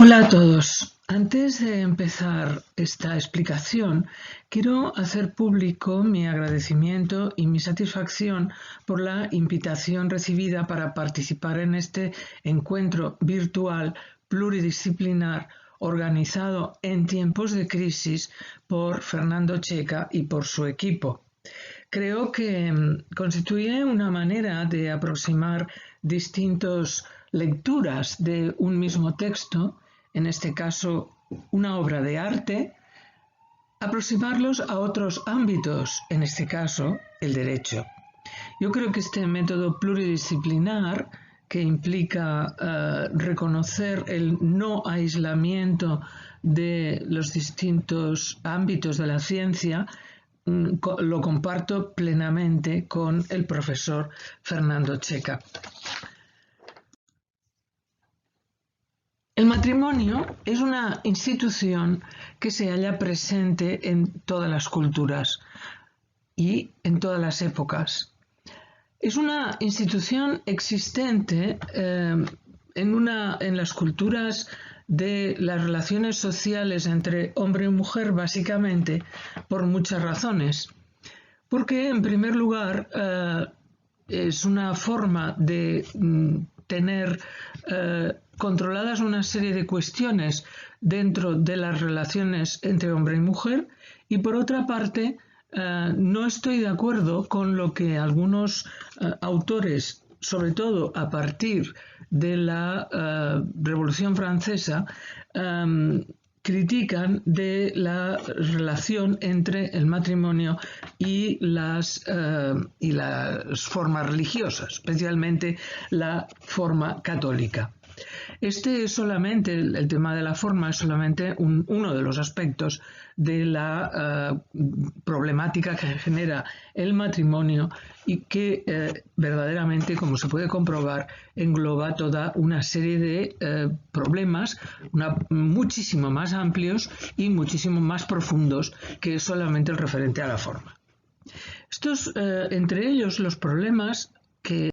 Hola a todos. Antes de empezar esta explicación, quiero hacer público mi agradecimiento y mi satisfacción por la invitación recibida para participar en este encuentro virtual pluridisciplinar organizado en tiempos de crisis por Fernando Checa y por su equipo. Creo que constituye una manera de aproximar distintas lecturas de un mismo texto, en este caso una obra de arte, aproximarlos a otros ámbitos, en este caso el derecho. Yo creo que este método pluridisciplinar, que implica reconocer el no aislamiento de los distintos ámbitos de la ciencia, lo comparto plenamente con el profesor Fernando Checa. El matrimonio es una institución que se halla presente en todas las culturas y en todas las épocas. Es una institución existente en las culturas de las relaciones sociales entre hombre y mujer, básicamente por muchas razones. Porque, en primer lugar, es una forma de tener controladas una serie de cuestiones dentro de las relaciones entre hombre y mujer, y por otra parte, no estoy de acuerdo con lo que algunos autores, sobre todo a partir de la Revolución Francesa, critican de la relación entre el matrimonio y las formas religiosas, especialmente la forma católica. Este es solamente, el tema de la forma es solamente uno de los aspectos de la problemática que genera el matrimonio y que verdaderamente, como se puede comprobar, engloba toda una serie de problemas muchísimo más amplios y muchísimo más profundos que solamente el referente a la forma. Estos, entre ellos, los problemas que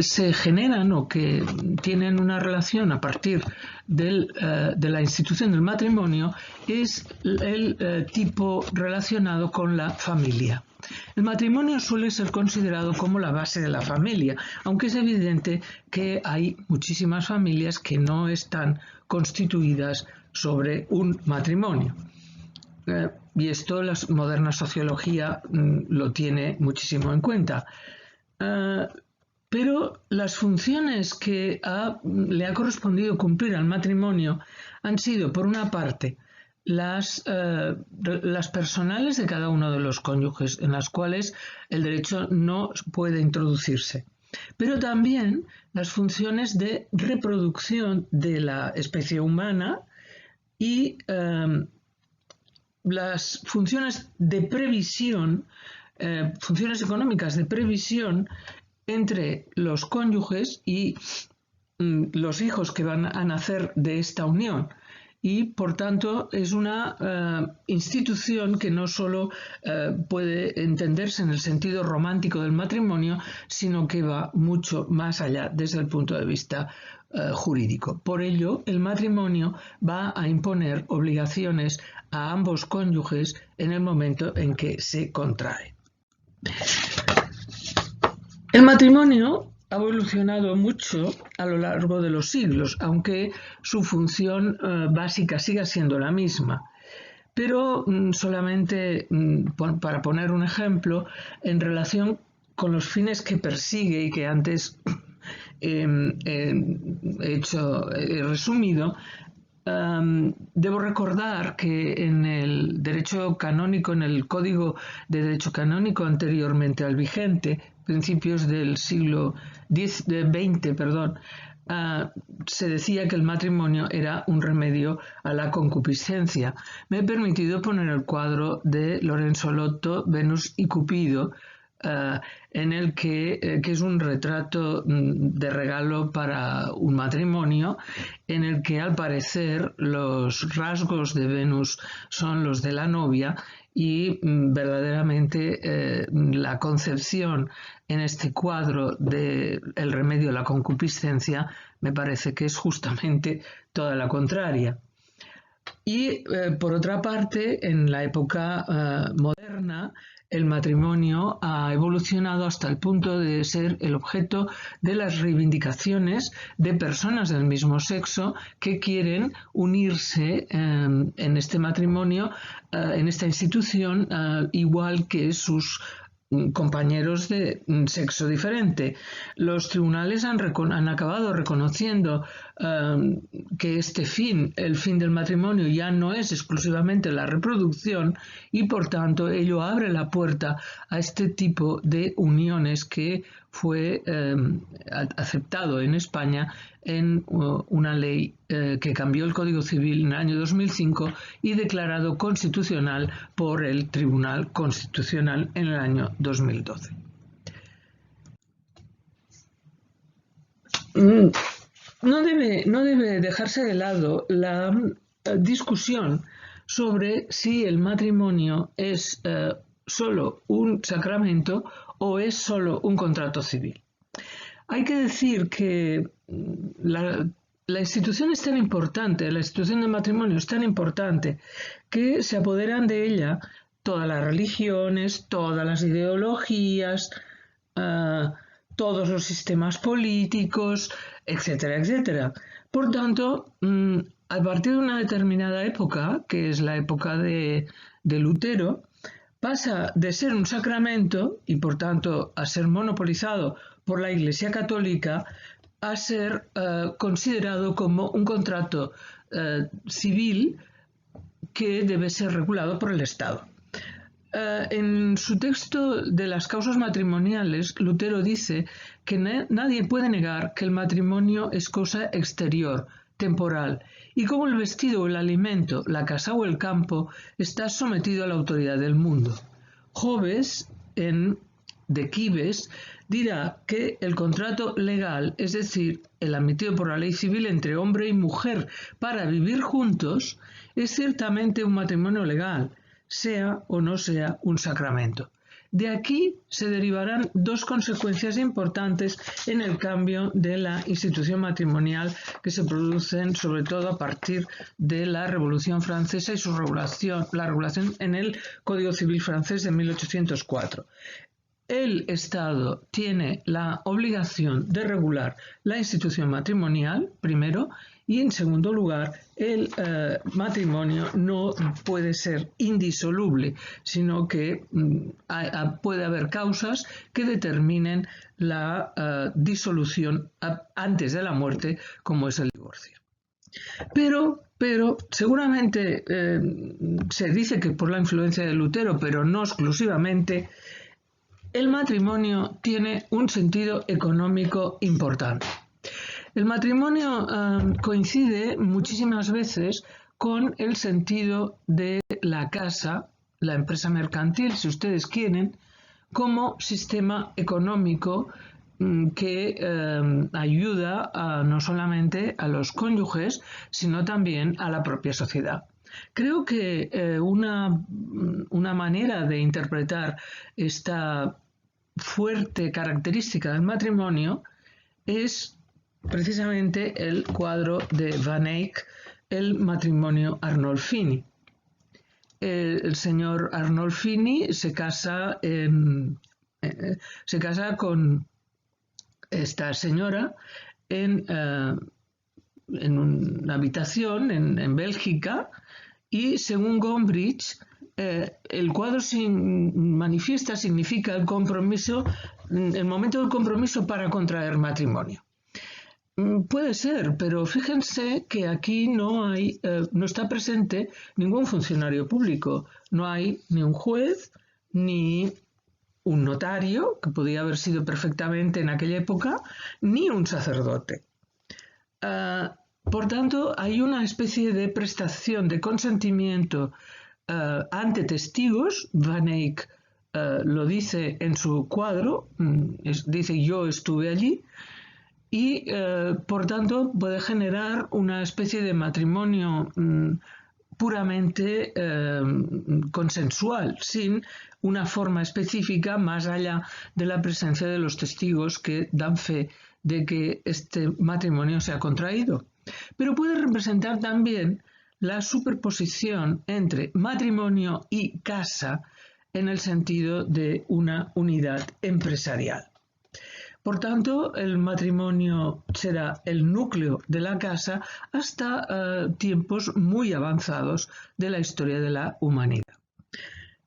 se generan o que tienen una relación a partir de la institución del matrimonio es el tipo relacionado con la familia. El matrimonio suele ser considerado como la base de la familia, aunque es evidente que hay muchísimas familias que no están constituidas sobre un matrimonio. Y esto la moderna sociología lo tiene muchísimo en cuenta. Pero las funciones que le ha correspondido cumplir al matrimonio han sido, por una parte, las personales de cada uno de los cónyuges, en las cuales el derecho no puede introducirse, pero también las funciones de reproducción de la especie humana y las funciones de previsión, funciones económicas de previsión entre los cónyuges y los hijos que van a nacer de esta unión. Y, por tanto, es una institución que no solo puede entenderse en el sentido romántico del matrimonio, sino que va mucho más allá desde el punto de vista jurídico. Por ello, el matrimonio va a imponer obligaciones a ambos cónyuges en el momento en que se contrae. El matrimonio ha evolucionado mucho a lo largo de los siglos, aunque su función básica siga siendo la misma. Pero solamente para poner un ejemplo, en relación con los fines que persigue y que antes he resumido, debo recordar que en el derecho canónico, en el Código de Derecho Canónico anteriormente al vigente, principios del siglo XX, se decía que el matrimonio era un remedio a la concupiscencia. Me he permitido poner el cuadro de Lorenzo Lotto, Venus y Cupido, en el que es un retrato de regalo para un matrimonio, en el que al parecer los rasgos de Venus son los de la novia y verdaderamente la concepción en este cuadro de el remedio a la concupiscencia me parece que es justamente toda la contraria. Y por otra parte, en la época moderna, el matrimonio ha evolucionado hasta el punto de ser el objeto de las reivindicaciones de personas del mismo sexo que quieren unirse en este matrimonio, en esta institución, igual que sus compañeros de sexo diferente. Los tribunales han acabado reconociendo que el fin del matrimonio, ya no es exclusivamente la reproducción y por tanto ello abre la puerta a este tipo de uniones que fue aceptado en España en una ley que cambió el Código Civil en el año 2005 y declarado constitucional por el Tribunal Constitucional en el año 2012. No debe dejarse de lado la discusión sobre si el matrimonio es solo un sacramento o es solo un contrato civil. Hay que decir que la institución es tan importante, la institución del matrimonio es tan importante que se apoderan de ella todas las religiones, todas las ideologías, todos los sistemas políticos, etcétera, etcétera. Por tanto, a partir de una determinada época, que es la época de Lutero, pasa de ser un sacramento y por tanto a ser monopolizado por la Iglesia Católica a ser considerado como un contrato civil que debe ser regulado por el Estado. En su texto de las causas matrimoniales, Lutero dice que nadie puede negar que el matrimonio es cosa exterior, temporal, y como el vestido o el alimento, la casa o el campo, está sometido a la autoridad del mundo. Hobbes, de Quibes, dirá que el contrato legal, es decir, el admitido por la ley civil entre hombre y mujer para vivir juntos, es ciertamente un matrimonio legal, sea o no sea un sacramento. De aquí se derivarán dos consecuencias importantes en el cambio de la institución matrimonial que se producen sobre todo a partir de la Revolución Francesa y la regulación en el Código Civil francés de 1804. El Estado tiene la obligación de regular la institución matrimonial, primero, y en segundo lugar, el matrimonio no puede ser indisoluble, sino que puede haber causas que determinen la disolución antes de la muerte, como es el divorcio. Pero seguramente se dice que por la influencia de Lutero, pero no exclusivamente, el matrimonio tiene un sentido económico importante. El matrimonio coincide muchísimas veces con el sentido de la casa, la empresa mercantil, si ustedes quieren, como sistema económico que ayuda no solamente a los cónyuges, sino también a la propia sociedad. Creo que una manera de interpretar esta fuerte característica del matrimonio es precisamente el cuadro de Van Eyck, El matrimonio Arnolfini. El señor Arnolfini se casa con esta señora en una habitación en Bélgica y según Gombrich el cuadro manifiesta significa el compromiso, el momento del compromiso para contraer matrimonio. Puede ser, pero fíjense que aquí no está presente ningún funcionario público, no hay ni un juez ni un notario, que podía haber sido perfectamente en aquella época, ni un sacerdote. Por tanto, hay una especie de prestación de consentimiento ante testigos. Van Eyck lo dice en su cuadro, dice yo estuve allí, y por tanto puede generar una especie de matrimonio puramente consensual, sin una forma específica más allá de la presencia de los testigos que dan fe de que este matrimonio se ha contraído. Pero puede representar también la superposición entre matrimonio y casa en el sentido de una unidad empresarial. Por tanto, el matrimonio será el núcleo de la casa hasta tiempos muy avanzados de la historia de la humanidad.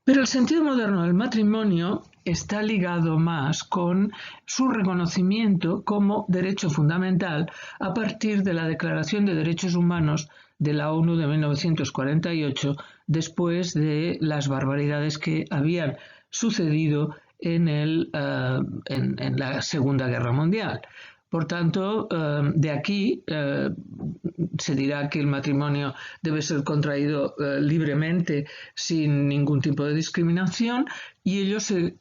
Pero el sentido moderno del matrimonio está ligado más con su reconocimiento como derecho fundamental a partir de la Declaración de Derechos Humanos de la ONU de 1948, después de las barbaridades que habían sucedido en la Segunda Guerra Mundial. Por tanto, de aquí se dirá que el matrimonio debe ser contraído libremente, sin ningún tipo de discriminación, y ello se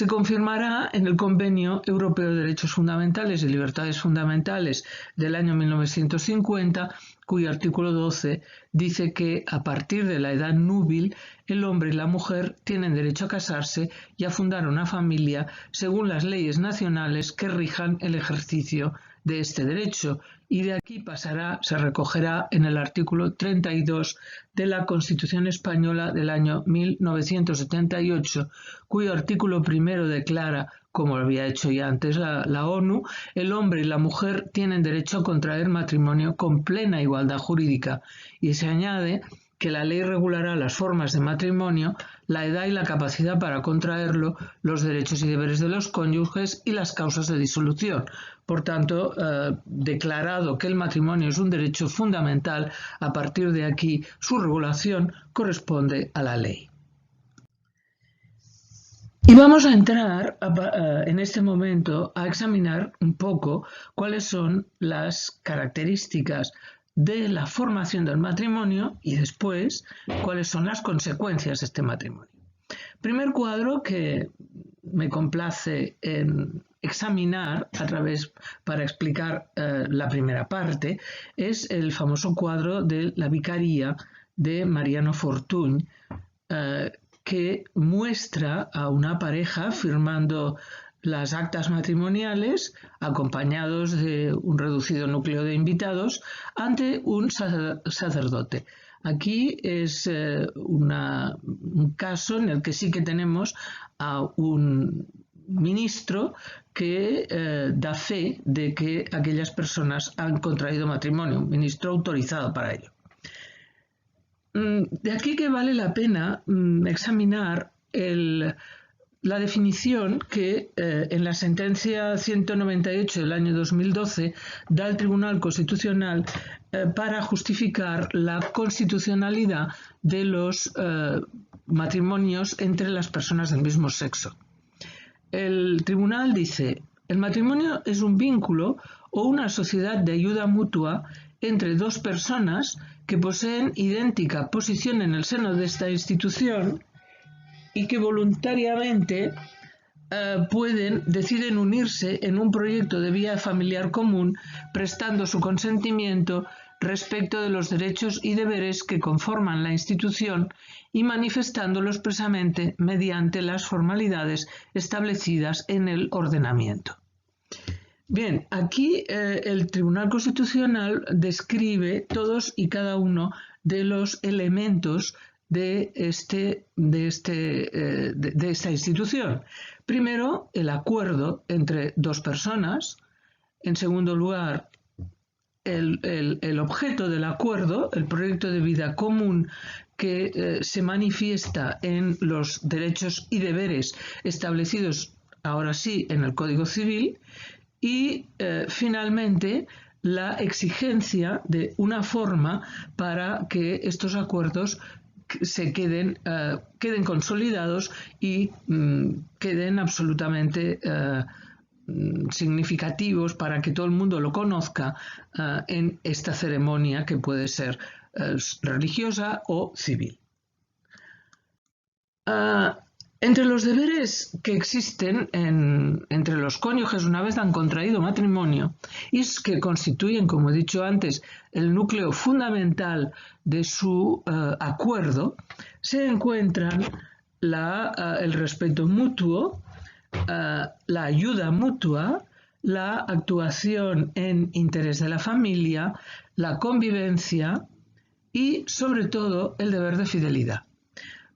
confirmará en el Convenio Europeo de Derechos Fundamentales y Libertades Fundamentales del año 1950, cuyo artículo 12 dice que a partir de la edad núbil el hombre y la mujer tienen derecho a casarse y a fundar una familia según las leyes nacionales que rijan el ejercicio de este derecho, y de aquí se recogerá en el artículo 32 de la Constitución Española del año 1978, cuyo artículo primero declara, como había hecho ya antes la ONU, el hombre y la mujer tienen derecho a contraer matrimonio con plena igualdad jurídica, y se añade que la ley regulará las formas de matrimonio, la edad y la capacidad para contraerlo, los derechos y deberes de los cónyuges y las causas de disolución. Por tanto, declarado que el matrimonio es un derecho fundamental, a partir de aquí su regulación corresponde a la ley. Y vamos a entrar en este momento a examinar un poco cuáles son las características de la formación del matrimonio y después cuáles son las consecuencias de este matrimonio. Primer cuadro que me complace en examinar para explicar la primera parte es el famoso cuadro de la Vicaría de Mariano Fortuny, que muestra a una pareja firmando las actas matrimoniales, acompañados de un reducido núcleo de invitados, ante un sacerdote. Aquí es un caso en el que sí que tenemos a un ministro que da fe de que aquellas personas han contraído matrimonio, un ministro autorizado para ello. De aquí que vale la pena examinar la definición que en la sentencia 198 del año 2012 da el Tribunal Constitucional para justificar la constitucionalidad de los matrimonios entre las personas del mismo sexo. El tribunal dice: el matrimonio es un vínculo o una sociedad de ayuda mutua entre dos personas que poseen idéntica posición en el seno de esta institución y que voluntariamente deciden unirse en un proyecto de vida familiar común, prestando su consentimiento respecto de los derechos y deberes que conforman la institución y manifestándolo expresamente mediante las formalidades establecidas en el ordenamiento. Bien, aquí el Tribunal Constitucional describe todos y cada uno de los elementos de esta institución. Primero, el acuerdo entre dos personas. En segundo lugar, el objeto del acuerdo, el proyecto de vida común que se manifiesta en los derechos y deberes establecidos, ahora sí, en el Código Civil. Y finalmente, la exigencia de una forma para que estos acuerdos se queden consolidados y queden absolutamente significativos para que todo el mundo lo conozca en esta ceremonia que puede ser religiosa o civil. Entre los deberes que existen entre los cónyuges una vez han contraído matrimonio y que constituyen, como he dicho antes, el núcleo fundamental de su acuerdo, se encuentran el respeto mutuo, la ayuda mutua, la actuación en interés de la familia, la convivencia y, sobre todo, el deber de fidelidad.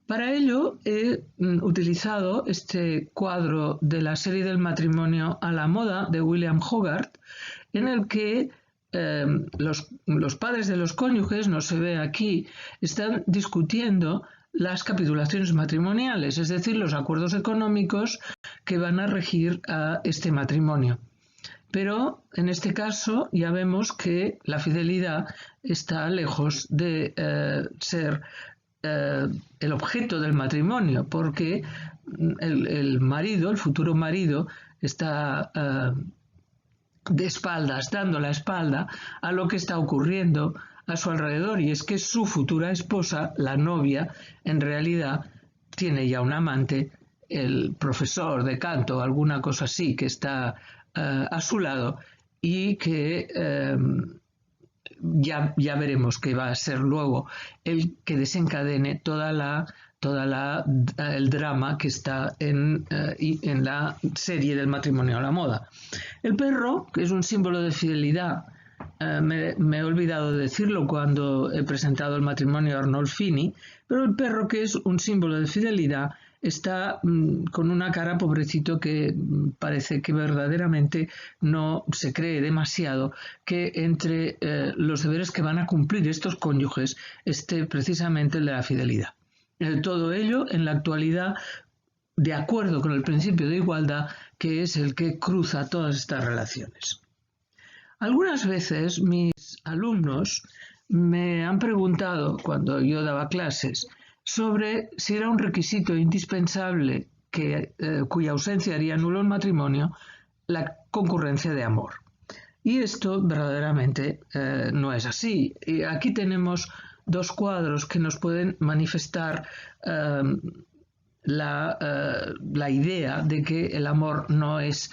Para ello he utilizado este cuadro de la serie del matrimonio a la moda de William Hogarth, en el que los padres de los cónyuges, no se ve aquí, están discutiendo las capitulaciones matrimoniales, es decir, los acuerdos económicos que van a regir a este matrimonio. Pero en este caso ya vemos que la fidelidad está lejos de ser el objeto del matrimonio, porque el marido, el futuro marido, está de espaldas, dando la espalda a lo que está ocurriendo a su alrededor, y es que su futura esposa, la novia, en realidad tiene ya un amante, el profesor de canto, alguna cosa así, que está a su lado y que ya veremos que va a ser luego el que desencadene el drama que está en la serie del matrimonio a la moda. El perro, que es un símbolo de fidelidad, me he olvidado de decirlo cuando he presentado el matrimonio a Arnolfini, pero el perro, que es un símbolo de fidelidad, está con una cara, pobrecito, que parece que verdaderamente no se cree demasiado que entre los deberes que van a cumplir estos cónyuges esté precisamente el de la fidelidad. Todo ello en la actualidad, de acuerdo con el principio de igualdad, que es el que cruza todas estas relaciones. Algunas veces mis alumnos me han preguntado, cuando yo daba clases, sobre si era un requisito indispensable cuya ausencia haría nulo el matrimonio, la concurrencia de amor. Y esto verdaderamente no es así. Y aquí tenemos dos cuadros que nos pueden manifestar la idea de que el amor no es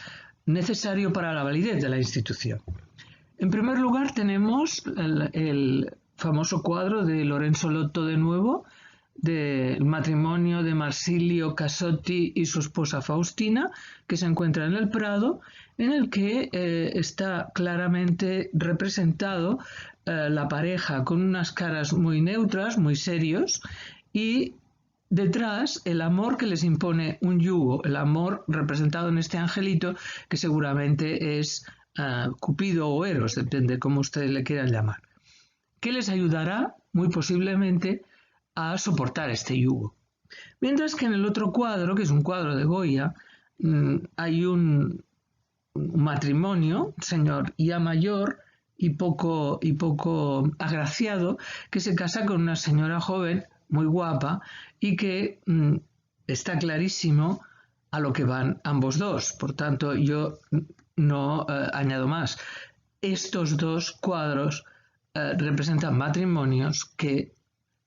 necesario para la validez de la institución. En primer lugar tenemos el famoso cuadro de Lorenzo Lotto de nuevo, del matrimonio de Marsilio Casotti y su esposa Faustina, que se encuentra en el Prado, en el que está claramente representado la pareja con unas caras muy neutras, muy serios, y detrás el amor que les impone un yugo, el amor representado en este angelito, que seguramente es Cupido o Eros, depende cómo ustedes le quieran llamar, que les ayudará muy posiblemente a soportar este yugo. Mientras que en el otro cuadro, que es un cuadro de Goya, hay un matrimonio, señor ya mayor y poco agraciado, que se casa con una señora joven muy guapa y que está clarísimo a lo que van ambos dos. Por tanto, yo no añado más. Estos dos cuadros representan matrimonios que,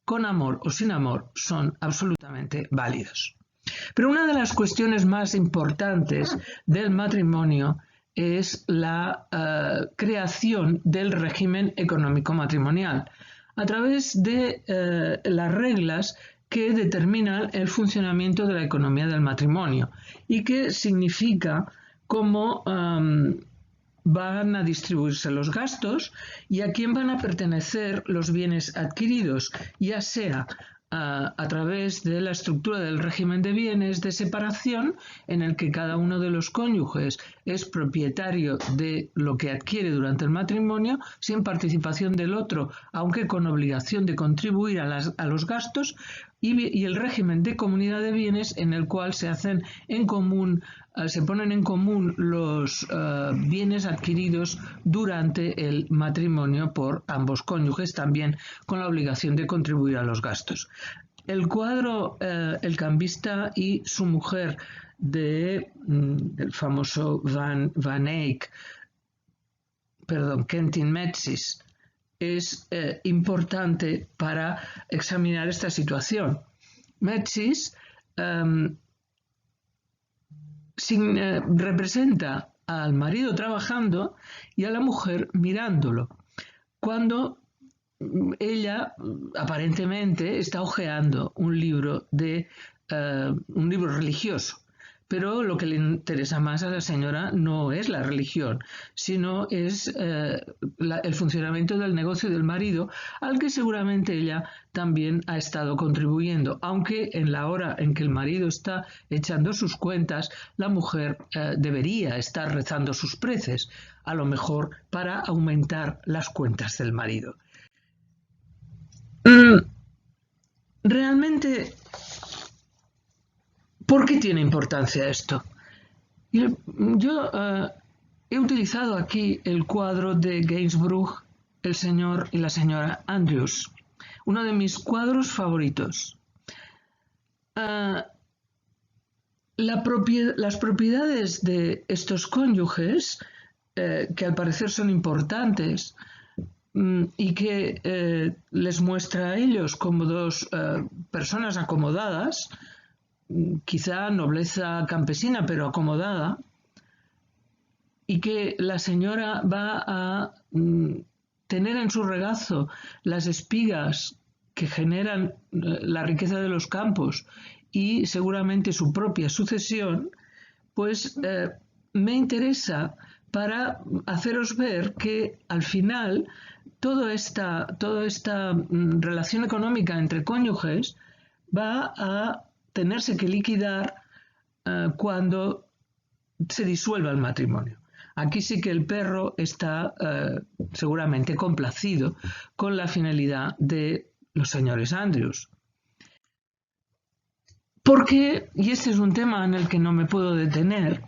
con amor o sin amor, son absolutamente válidos. Pero una de las cuestiones más importantes del matrimonio es la creación del régimen económico matrimonial a través de las reglas que determinan el funcionamiento de la economía del matrimonio y que significa cómo van a distribuirse los gastos y a quién van a pertenecer los bienes adquiridos, ya sea a través de la estructura del régimen de bienes de separación, en el que cada uno de los cónyuges es propietario de lo que adquiere durante el matrimonio, sin participación del otro, aunque con obligación de contribuir a los gastos, y el régimen de comunidad de bienes, en el cual se ponen en común los bienes adquiridos durante el matrimonio por ambos cónyuges, también con la obligación de contribuir a los gastos. El cuadro El cambista y su mujer del famoso Quentin Metzys, es importante para examinar esta situación. Metzys representa al marido trabajando y a la mujer mirándolo, cuando ella aparentemente está hojeando un libro religioso. Pero lo que le interesa más a la señora no es la religión, sino es el funcionamiento del negocio del marido, al que seguramente ella también ha estado contribuyendo, aunque en la hora en que el marido está echando sus cuentas, la mujer debería estar rezando sus preces, a lo mejor para aumentar las cuentas del marido. Realmente, ¿por qué tiene importancia esto? Yo he utilizado aquí el cuadro de Gainsborough, El señor y la señora Andrews, uno de mis cuadros favoritos. Las propiedades de estos cónyuges, que al parecer son importantes, y que les muestra a ellos como dos personas acomodadas, quizá nobleza campesina, pero acomodada, y que la señora va a tener en su regazo las espigas que generan la riqueza de los campos y seguramente su propia sucesión, pues me interesa para haceros ver que al final toda esta relación económica entre cónyuges va a tenerse que liquidar cuando se disuelva el matrimonio. Aquí sí que el perro está seguramente complacido con la finalidad de los señores Andrews. ¿Por qué? Y este es un tema en el que no me puedo detener,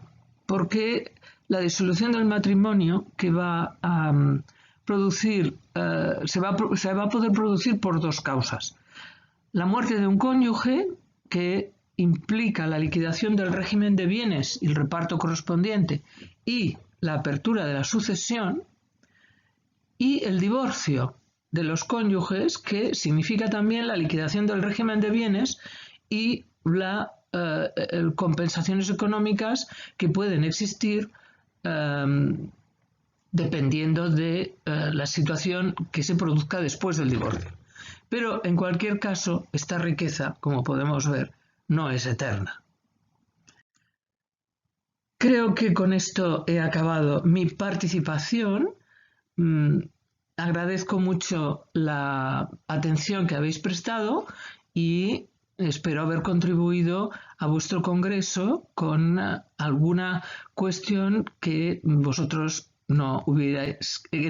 porque la disolución del matrimonio que va a producir se va a poder producir por dos causas. La muerte de un cónyuge, que implica la liquidación del régimen de bienes y el reparto correspondiente, y la apertura de la sucesión, y el divorcio de los cónyuges, que significa también la liquidación del régimen de bienes y las compensaciones económicas que pueden existir dependiendo de la situación que se produzca después del divorcio. Pero en cualquier caso, esta riqueza, como podemos ver, no es eterna. Creo que con esto he acabado mi participación. Agradezco mucho la atención que habéis prestado y espero haber contribuido a vuestro congreso con alguna cuestión que en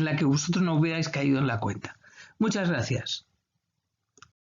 la que vosotros no hubierais caído en la cuenta. Muchas gracias.